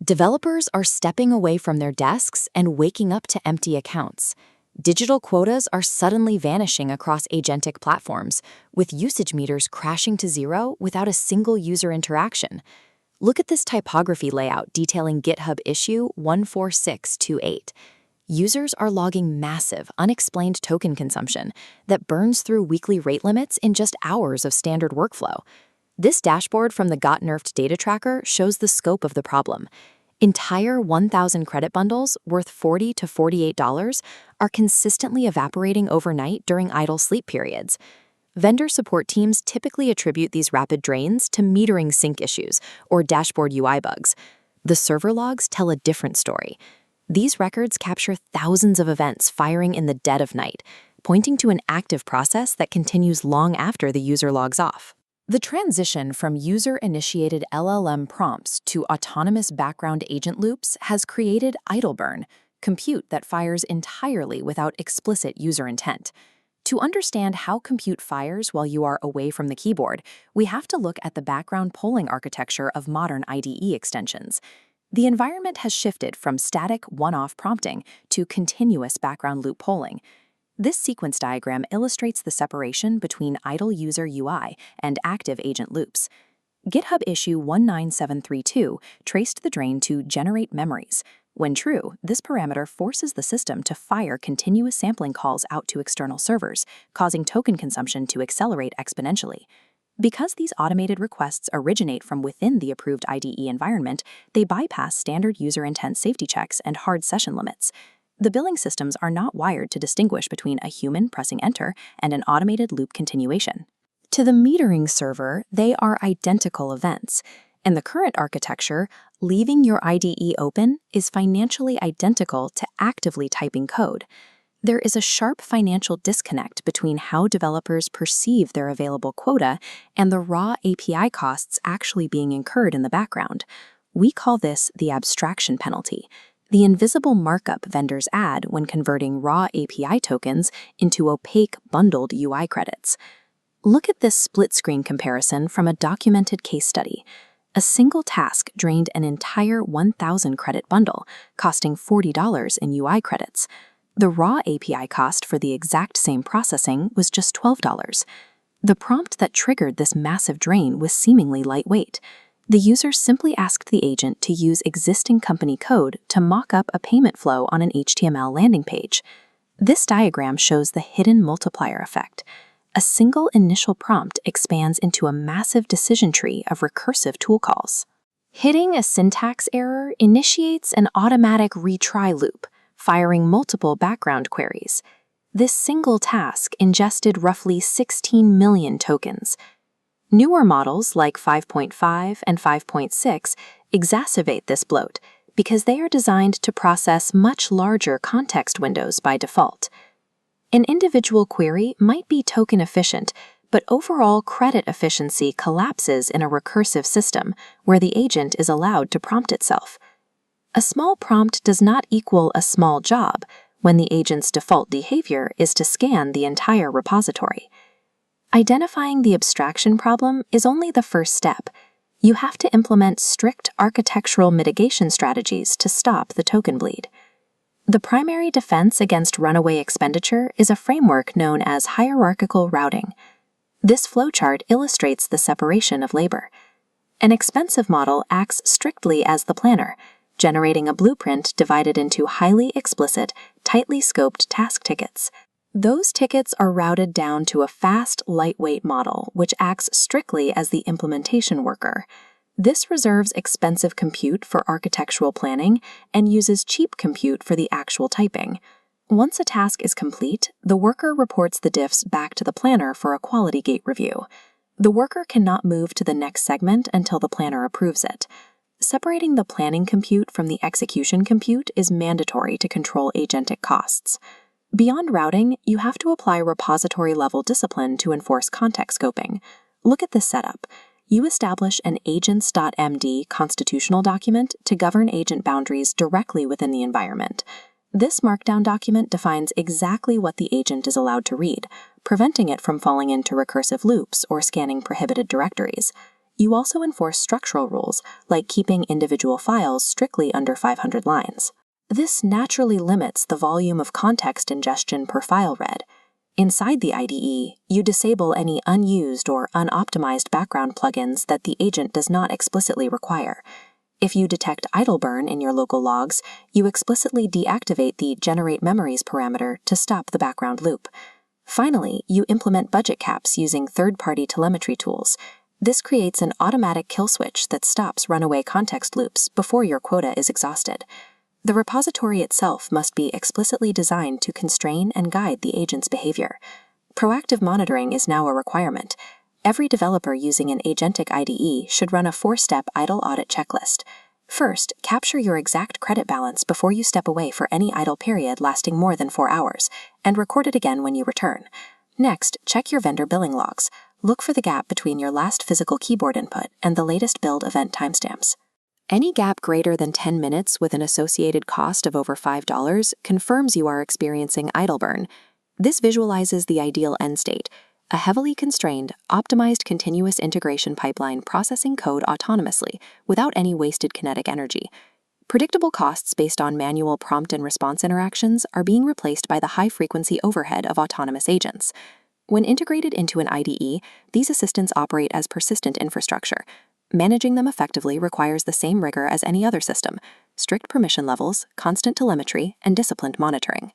Developers are stepping away from their desks and waking up to empty accounts. Digital quotas are suddenly vanishing across agentic platforms, with usage meters crashing to zero without a single user interaction. Look at this typography layout detailing GitHub issue 14628. Users are logging massive, unexplained token consumption that burns through weekly rate limits in just hours of standard workflow. This dashboard from the GotNerf data tracker shows the scope of the problem. Entire 1,000 credit bundles worth $40 to $48 are consistently evaporating overnight during idle sleep periods. Vendor support teams typically attribute these rapid drains to metering sync issues or dashboard UI bugs. The server logs tell a different story. These records capture thousands of events firing in the dead of night, pointing to an active process that continues long after the user logs off. The transition from user-initiated LLM prompts to autonomous background agent loops has created idle burn, compute that fires entirely without explicit user intent. To understand how compute fires while you are away from the keyboard, we have to look at the background polling architecture of modern IDE extensions. The environment has shifted from static one-off prompting to continuous background loop polling. This sequence diagram illustrates the separation between idle user UI and active agent loops. GitHub issue 19732 traced the drain to generate memories. When true, this parameter forces the system to fire continuous sampling calls out to external servers, causing token consumption to accelerate exponentially. Because these automated requests originate from within the approved IDE environment, they bypass standard user intent safety checks and hard session limits. The billing systems are not wired to distinguish between a human pressing enter and an automated loop continuation. To the metering server, they are identical events. In the current architecture, leaving your IDE open is financially identical to actively typing code. There is a sharp financial disconnect between how developers perceive their available quota and the raw API costs actually being incurred in the background. We call this the abstraction penalty, the invisible markup vendors add when converting raw API tokens into opaque bundled UI credits. Look at this split-screen comparison from a documented case study. A single task drained an entire 1,000 credit bundle, costing $40 in UI credits. The raw API cost for the exact same processing was just $12. The prompt that triggered this massive drain was seemingly lightweight. The user simply asked the agent to use existing company code to mock up a payment flow on an HTML landing page. This diagram shows the hidden multiplier effect. A single initial prompt expands into a massive decision tree of recursive tool calls. Hitting a syntax error initiates an automatic retry loop, firing multiple background queries. This single task ingested roughly 16 million tokens. Newer models like 5.5 and 5.6 exacerbate this bloat because they are designed to process much larger context windows by default. An individual query might be token efficient, but overall credit efficiency collapses in a recursive system where the agent is allowed to prompt itself. A small prompt does not equal a small job when the agent's default behavior is to scan the entire repository. Identifying the abstraction problem is only the first step. You have to implement strict architectural mitigation strategies to stop the token bleed. The primary defense against runaway expenditure is a framework known as hierarchical routing. This flowchart illustrates the separation of labor. An expensive model acts strictly as the planner, generating a blueprint divided into highly explicit, tightly scoped task tickets. Those tickets are routed down to a fast, lightweight model, which acts strictly as the implementation worker. This reserves expensive compute for architectural planning and uses cheap compute for the actual typing. Once a task is complete, the worker reports the diffs back to the planner for a quality gate review. The worker cannot move to the next segment until the planner approves it. Separating the planning compute from the execution compute is mandatory to control agentic costs. Beyond routing, you have to apply repository-level discipline to enforce context scoping. Look at this setup. You establish an agents.md constitutional document to govern agent boundaries directly within the environment. This markdown document defines exactly what the agent is allowed to read, preventing it from falling into recursive loops or scanning prohibited directories. You also enforce structural rules, like keeping individual files strictly under 500 lines. This naturally limits the volume of context ingestion per file read. Inside the IDE, you disable any unused or unoptimized background plugins that the agent does not explicitly require. If you detect idle burn in your local logs, you explicitly deactivate the Generate Memories parameter to stop the background loop. Finally, you implement budget caps using third-party telemetry tools. This creates an automatic kill switch that stops runaway context loops before your quota is exhausted. The repository itself must be explicitly designed to constrain and guide the agent's behavior. Proactive monitoring is now a requirement. Every developer using an agentic IDE should run a 4-step idle audit checklist. First, capture your exact credit balance before you step away for any idle period lasting more than 4 hours, and record it again when you return. Next, check your vendor billing logs. Look for the gap between your last physical keyboard input and the latest build event timestamps. Any gap greater than 10 minutes with an associated cost of over $5 confirms you are experiencing idle burn. This visualizes the ideal end state: a heavily constrained, optimized continuous integration pipeline processing code autonomously, without any wasted kinetic energy. Predictable costs based on manual prompt and response interactions are being replaced by the high-frequency overhead of autonomous agents. When integrated into an IDE, these assistants operate as persistent infrastructure. Managing them effectively requires the same rigor as any other system: strict permission levels, constant telemetry, and disciplined monitoring.